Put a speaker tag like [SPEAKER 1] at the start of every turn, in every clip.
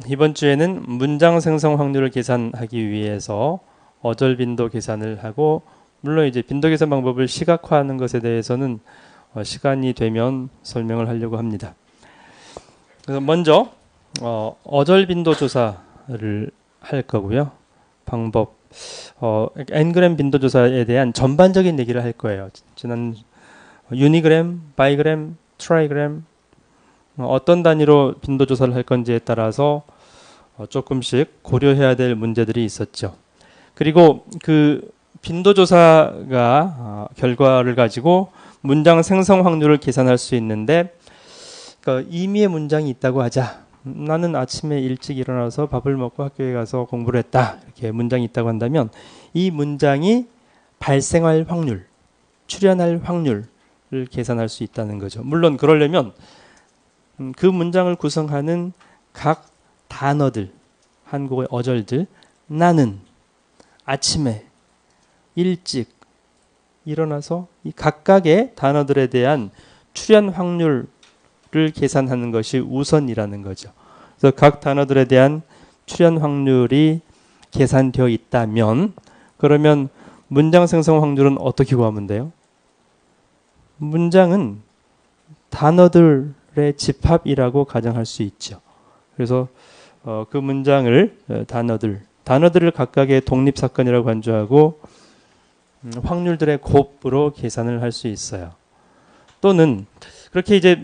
[SPEAKER 1] 이번 주에는 문장 생성 확률을 계산하기 위해서 어절 빈도 계산을 하고, 물론 이제 빈도 계산 방법을 시각화하는 것에 대해서는 시간이 되면 설명을 하려고 합니다. 그래서 먼저 어절 빈도 조사를 할 거고요. 방법, n그램 빈도 조사에 대한 전반적인 얘기를 할 거예요. 지난 유니그램, 바이그램, 트라이그램, 어떤 단위로 빈도 조사를 할 건지에 따라서 조금씩 고려해야 될 문제들이 있었죠. 그리고 그 빈도 조사가 결과를 가지고 문장 생성 확률을 계산할 수 있는데, 그러니까 임의의 문장이 있다고 하자. 나는 아침에 일찍 일어나서 밥을 먹고 학교에 가서 공부를 했다. 이렇게 문장이 있다고 한다면 이 문장이 발생할 확률, 출현할 확률을 계산할 수 있다는 거죠. 물론 그러려면 그 문장을 구성하는 각 단어들, 한국어의 어절들, 나는, 아침에, 일찍 일어나서 이 각각의 단어들에 대한 출현 확률을 계산하는 것이 우선이라는 거죠. 그래서 각 단어들에 대한 출현 확률이 계산되어 있다면, 그러면 문장 생성 확률은 어떻게 구하면 돼요? 문장은 단어들의 집합이라고 가정할 수 있죠. 그래서 그 문장을 단어들을 각각의 독립사건이라고 간주하고 확률들의 곱으로 계산을 할 수 있어요. 또는 그렇게 이제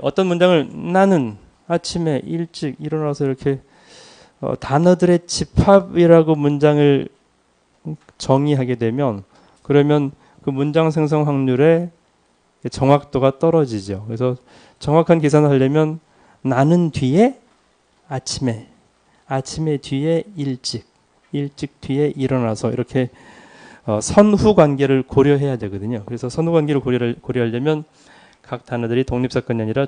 [SPEAKER 1] 어떤 문장을 나는 아침에 일찍 일어나서 이렇게 단어들의 집합이라고 문장을 정의하게 되면, 그러면 그 문장 생성 확률의 정확도가 떨어지죠. 그래서 정확한 계산을 하려면 나는 뒤에 아침에 뒤에 일찍 뒤에 일어나서 이렇게 선후 관계를 고려해야 되거든요. 그래서 선후 관계를 고려하려면 각 단어들이 독립사건이 아니라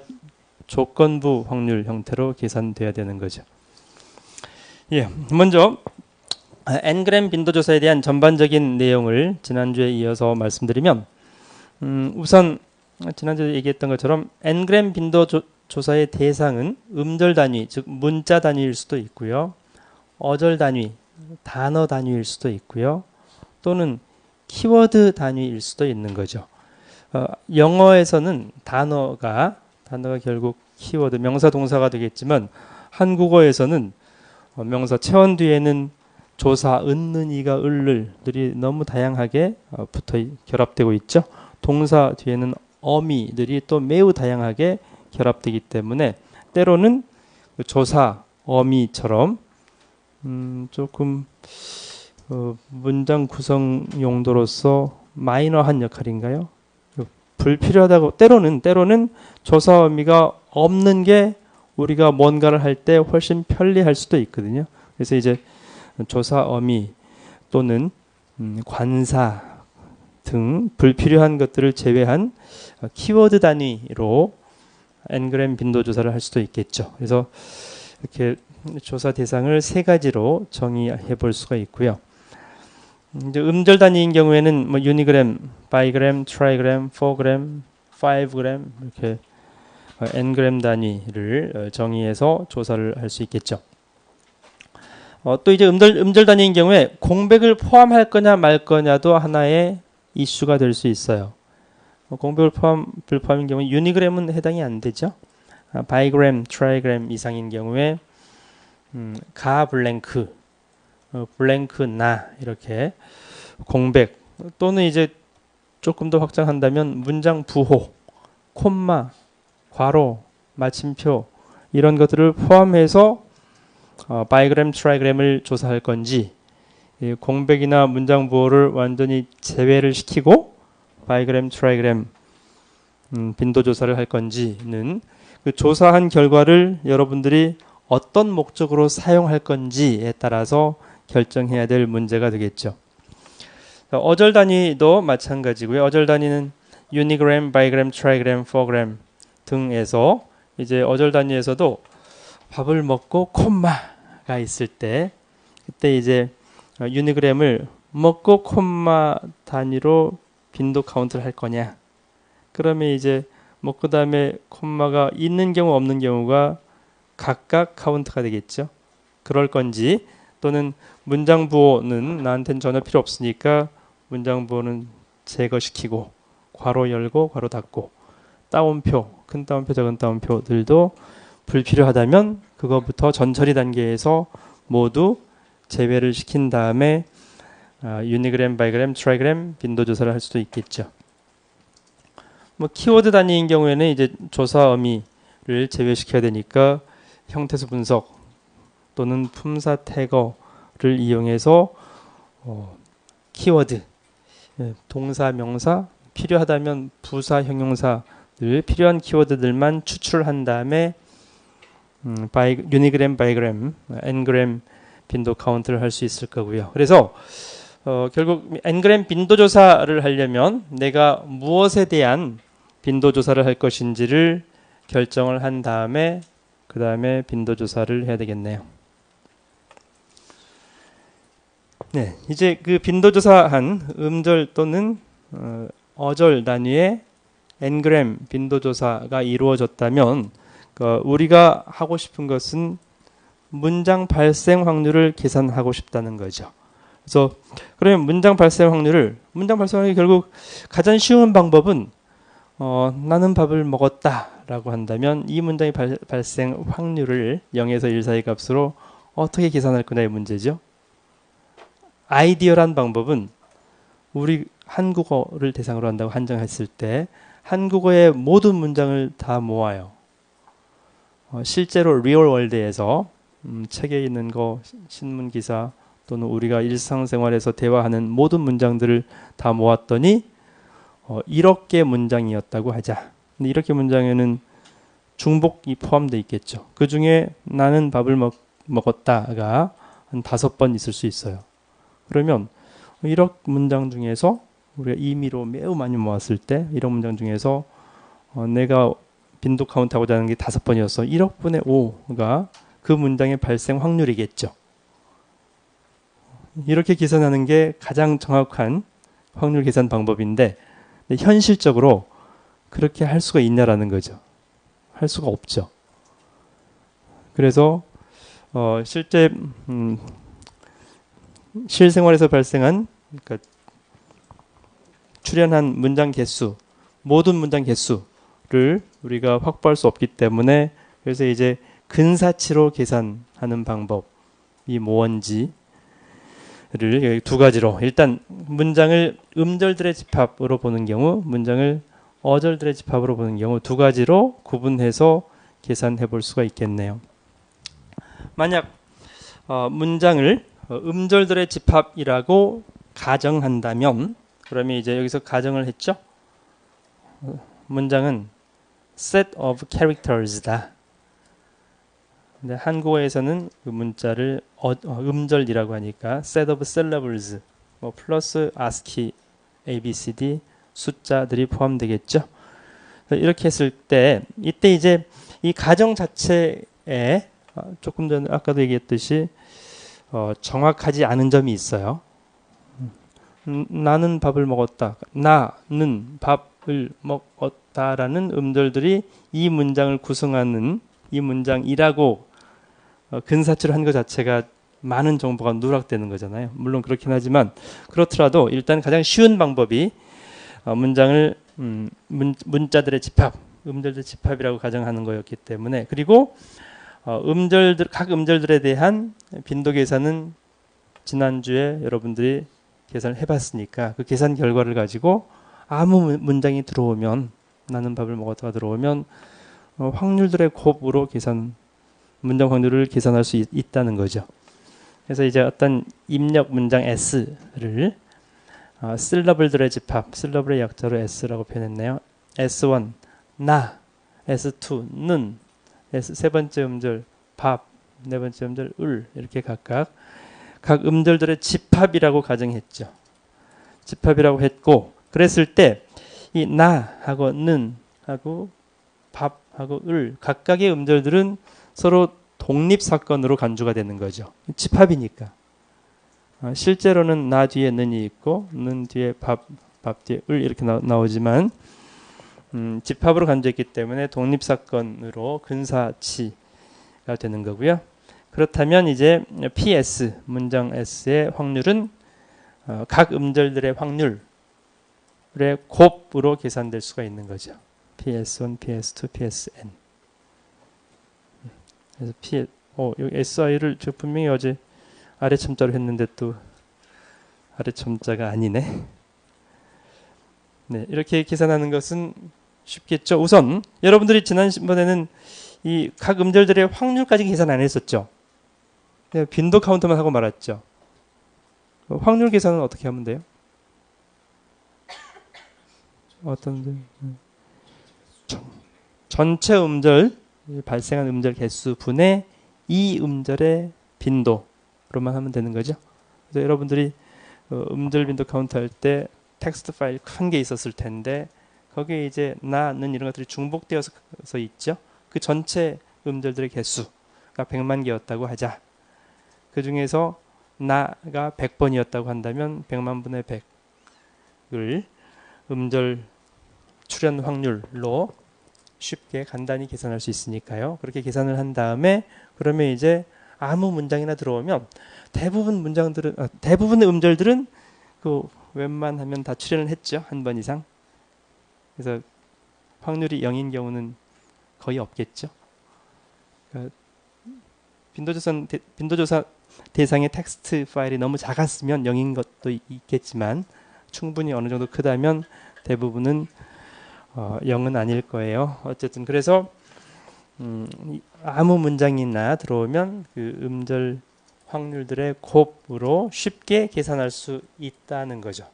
[SPEAKER 1] 조건부 확률 형태로 계산돼야 되는 거죠. 예, 먼저 n그램 빈도 조사에 대한 전반적인 내용을 지난주에 이어서 말씀드리면, 우선 지난주에 얘기했던 것처럼 n그램 빈도 조사의 대상은 음절 단위, 즉 문자 단위일 수도 있고요. 어절 단위, 단어 단위일 수도 있고요. 또는 키워드 단위일 수도 있는 거죠. 영어에서는 단어가 결국 키워드, 명사 동사가 되겠지만, 한국어에서는 명사 체원 뒤에는 조사, 은는, 이가, 을들이 너무 다양하게 결합되고 있죠. 동사 뒤에는 어미들이 또 매우 다양하게 결합되기 때문에 때로는 조사, 어미처럼 조금 문장 구성 용도로서 마이너한 역할인가요? 불필요하다고, 때로는 조사, 어미가 없는 게 우리가 뭔가를 할 때 훨씬 편리할 수도 있거든요. 그래서 이제 조사, 어미 또는 관사 등 불필요한 것들을 제외한 키워드 단위로 n그램 빈도 조사를 할 수도 있겠죠. 그래서 이렇게 조사 대상을 세 가지로 정의해 볼 수가 있고요. 이제 음절 단위인 경우에는 뭐 유니그램, 바이그램, 트라이그램, 4그램, 5그램 이렇게 n그램 단위를 정의해서 조사를 할 수 있겠죠. 또 이제 음절 단위인 경우에 공백을 포함할 거냐 말 거냐도 하나의 이슈가 될 수 있어요. 공백을 불포함인 경우에 유니그램은 해당이 안 되죠. 바이그램, 트라이그램 이상인 경우에 가 블랭크, 블랭크 나 이렇게 공백, 또는 이제 조금 더 확장한다면 문장 부호, 콤마, 괄호, 마침표 이런 것들을 포함해서 바이그램, 트라이그램을 조사할 건지, 공백이나 문장 부호를 완전히 제외를 시키고 바이그램, 트라이그램 빈도 조사를 할 건지는 그 조사한 결과를 여러분들이 어떤 목적으로 사용할 건지에 따라서 결정해야 될 문제가 되겠죠. 어절 단위도 마찬가지고요. 어절 단위는 유니그램, 바이그램, 트라이그램, 4그램 등에서 이제 어절 단위에서도 밥을 먹고 콤마가 있을 때, 그때 이제 유니그램을 먹고 콤마 단위로 빈도 카운트를 할 거냐. 그러면 이제 먹고 다음에 콤마가 있는 경우 없는 경우가 각각 카운트가 되겠죠. 그럴 건지 또는 문장 부호는 나한테는 전혀 필요 없으니까 문장 부호는 제거시키고 괄호 열고 괄호 닫고 따옴표, 큰 따옴표, 작은 따옴표들도 불필요하다면 그거부터 전처리 단계에서 모두 제외를 시킨 다음에 유니그램, 바이그램, 트라이그램 빈도 조사를 할 수도 있겠죠. 뭐 키워드 단위인 경우에는 이제 조사 의미를 제외시켜야 되니까 형태수 분석 또는 품사 태거를 이용해서 키워드, 동사, 명사, 필요하다면 부사, 형용사들 필요한 키워드들만 추출한 다음에 유니그램, 바이그램, n그램 빈도 카운트를 할 수 있을 거고요. 그래서 결국 n그램 빈도 조사를 하려면 내가 무엇에 대한 빈도 조사를 할 것인지를 결정을 한 다음에 그 다음에 빈도 조사를 해야 되겠네요. 네, 이제 그 빈도 조사한 음절 또는 어절 단위의 n그램 빈도 조사가 이루어졌다면 우리가 하고 싶은 것은 문장 발생 확률을 계산하고 싶다는 거죠. 그래서 그러면 문장 발생 확률이 결국 가장 쉬운 방법은 나는 밥을 먹었다라고 한다면 이 문장의 발생 확률을 0에서 1 사이 값으로 어떻게 계산할 거냐의 문제죠. 아이디어란 방법은 우리 한국어를 대상으로 한다고 한정했을 때 한국어의 모든 문장을 다 모아요. 실제로 리얼 월드에서 책에 있는 거, 신문 기사 또는 우리가 일상생활에서 대화하는 모든 문장들을 다 모았더니 1억 개 문장이었다고 하자. 근데 1억 개 문장에는 중복이 포함되어 있겠죠. 그 중에 나는 밥을 먹었다가 한 5번 있을 수 있어요. 그러면 1억 문장 중에서 우리가 임의로 매우 많이 모았을 때 1억 문장 중에서 내가 빈도 카운트하고자 하는 게 5번이어서 1억 분의 5가 그 문장의 발생 확률이겠죠. 이렇게 계산하는 게 가장 정확한 확률 계산 방법인데 현실적으로 그렇게 할 수가 있냐라는 거죠. 할 수가 없죠. 그래서 실제 실생활에서 발생한 그러니까 출현한 문장 개수, 모든 문장 개수를 우리가 확보할 수 없기 때문에 그래서 이제 근사치로 계산하는 방법이 뭔지를 여기 두 가지로 일단 문장을 음절들의 집합으로 보는 경우, 문장을 어절들의 집합으로 보는 경우 두 가지로 구분해서 계산해 볼 수가 있겠네요. 만약 문장을 음절들의 집합이라고 가정한다면 그러면 이제 여기서 가정을 했죠. 문장은 set of characters다. 근데 한국어에서는 그 문자를 음절이라고 하니까 set of syllables 뭐 플러스 ASCII, ABCD 숫자들이 포함되겠죠. 이렇게 했을 때 이때 이제 이 가정 자체에 조금 전에 아까도 얘기했듯이 정확하지 않은 점이 있어요. 나는 밥을 먹었다. 나는 밥을 먹었다라는 음절들이 이 문장을 구성하는 이 문장이라고 근사치로 한 것 자체가 많은 정보가 누락되는 거잖아요. 물론 그렇긴 하지만 그렇더라도 일단 가장 쉬운 방법이 문장을 문자들의 집합, 음절들의 집합이라고 가정하는 거였기 때문에 그리고 각 음절들에 대한 빈도 계산은 지난주에 여러분들이 계산을 해봤으니까 그 계산 결과를 가지고 아무 문장이 들어오면 나는 밥을 먹었다가 들어오면 확률들의 곱으로 문장 확률을 계산할 수 있다는 거죠. 그래서 이제 어떤 입력 문장 S를 실러블들의 집합, 실러블의 약자로 S라고 표현했네요. S1 나, S2 는, 세 번째 음절 밥, 네 번째 음절 을 이렇게 각각 각 음절들의 집합이라고 가정했죠. 집합이라고 했고 그랬을 때 이 나하고 는하고 밥하고 을 각각의 음절들은 서로 독립사건으로 간주가 되는 거죠. 집합이니까. 실제로는 나 뒤에 는이 있고 는 뒤에 밥 뒤에 을 이렇게 나오지만 집합으로 간주했기 때문에 독립사건으로 근사치가 되는 거고요. 그렇다면 이제 PS 문장 S의 확률은 각 음절들의 확률의 곱으로 계산될 수가 있는 거죠. PS1, PS2, PSN. 그래서 여기 SI를 저 분명히 어제 아래 첨자로 했는데 또 아래 첨자가 아니네. 네, 이렇게 계산하는 것은 쉽겠죠. 우선 여러분들이 지난번에는 이 각 음절들의 확률까지 계산 안 했었죠. 그냥 빈도 카운트만 하고 말았죠. 확률 계산은 어떻게 하면 돼요? 어떤 전체 음절 발생한 음절 개수 분의 이 음절의 빈도로만 하면 되는 거죠. 그래서 여러분들이 음절 빈도 카운트 할 때 텍스트 파일 큰 게 있었을 텐데 거기에 이제 나는 이런 것들이 중복되어서 있죠. 그 전체 음절들의 개수가 100만 개였다고 하자. 그 중에서 나가 100번이었다고 한다면 100만 분의 100을 음절 출현 확률로 쉽게 간단히 계산할 수 있으니까요. 그렇게 계산을 한 다음에 그러면 이제 아무 문장이나 들어오면 대부분의 음절들은 그 웬만하면 다 출현을 했죠. 한 번 이상. 그래서 확률이 0인 경우는 거의 없겠죠. 그러니까 빈도조사 대상의 텍스트 파일이 너무 작았으면 0인 것도 있겠지만 충분히 어느 정도 크다면 대부분은 0은 아닐 거예요. 어쨌든 그래서 아무 문장이나 들어오면 그 음절 확률들의 곱으로 쉽게 계산할 수 있다는 거죠.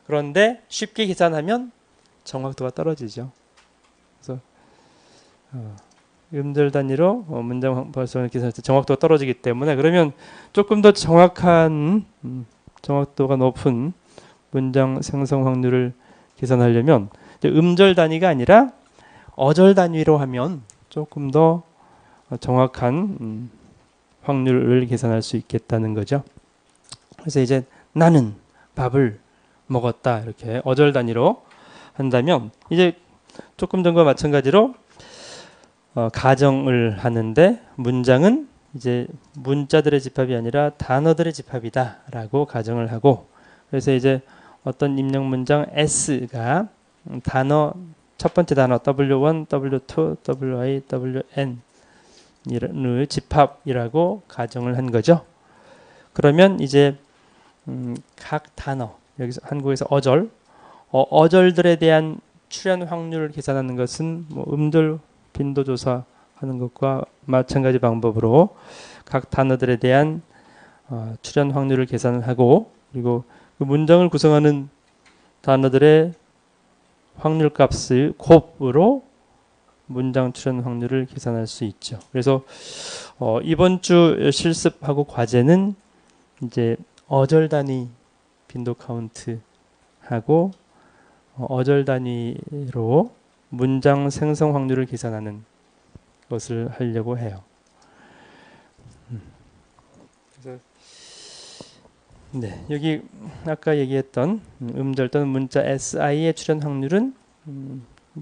[SPEAKER 1] 그런데 쉽게 계산하면 정확도가 떨어지죠. 그래서 음절 단위로 문장 발성을 계산할 때 정확도가 떨어지기 때문에 그러면 조금 더 정확한 정확도가 높은 문장 생성 확률을 계산하려면 음절 단위가 아니라 어절 단위로 하면 조금 더 정확한 확률을 계산할 수 있겠다는 거죠. 그래서 이제 나는 밥을 먹었다 이렇게 어절 단위로 한다면 이제 조금 전과 마찬가지로 가정을 하는데 문장은 이제 문자들의 집합이 아니라 단어들의 집합이다라고 가정을 하고 그래서 이제 어떤 입력 문장 S가 단어 첫 번째 단어 W1, W2, WI, WN 의 집합이라고 가정을 한 거죠. 그러면 이제 각 단어 여기서 한국에서 어절들에 대한 출현 확률을 계산하는 것은 뭐 음절 빈도 조사하는 것과 마찬가지 방법으로 각 단어들에 대한 출현 확률을 계산을 하고 그리고 그 문장을 구성하는 단어들의 확률 값을 곱으로 문장 출현 확률을 계산할 수 있죠. 그래서 이번 주 실습하고 과제는 이제 어절 단위 빈도 카운트 하고 어절 단위로 문장 생성 확률을 계산하는 것을 하려고 해요. 그래서 네, 여기 아까 얘기했던 음절 또는 문자 SI의 출현 확률은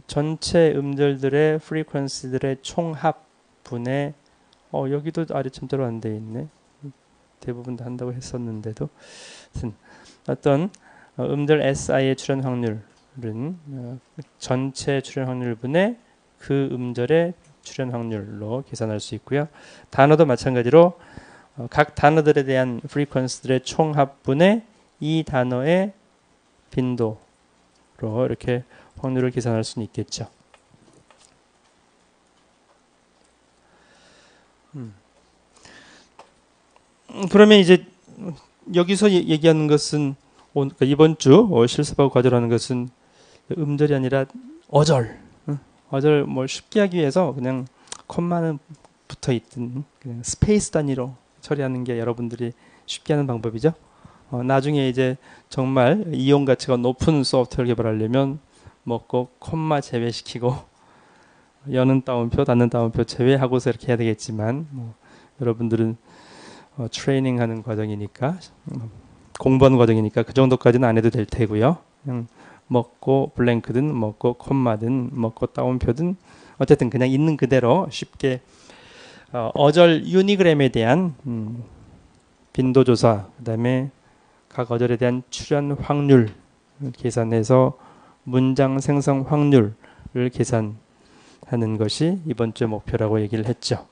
[SPEAKER 1] 전체 음절들의 프리퀀시들의 총합분의 여기도 아래 첨자로 안 돼 있네. 대부분 다 한다고 했었는데도 어떤 음절 SI의 출현 확률은 전체 출현 확률분의 그 음절의 출현 확률로 계산할 수 있고요. 단어도 마찬가지로 각 단어들에 대한 프리퀀시들의 총합분의 이 단어의 빈도로 이렇게 확률을 계산할 수는 있겠죠. 그러면 이제 여기서 얘기하는 것은 그러니까 이번 주 실습하고 과제로 하는 것은 음절이 아니라 어절. 어절 뭘 쉽게 하기 위해서 그냥 콤마는 붙어 있든 그냥 스페이스 단위로 처리하는 게 여러분들이 쉽게 하는 방법이죠. 나중에 이제 정말 이용 가치가 높은 소프트웨어 개발하려면 꼭 콤마 제외시키고 여는 따옴표, 닫는 따옴표 제외하고서 이렇게 해야 되겠지만 여러분들은 트레이닝하는 과정이니까 공부하는 과정이니까 그 정도까지는 안 해도 될 테고요. 그냥 먹고 블랭크든 먹고 콤마든 먹고 따옴표든 어쨌든 그냥 있는 그대로 쉽게 어절 유니그램에 대한 빈도 조사, 그다음에 각 어절에 대한 출현 확률 계산해서 문장 생성 확률을 계산하는 것이 이번 주 목표라고 얘기를 했죠.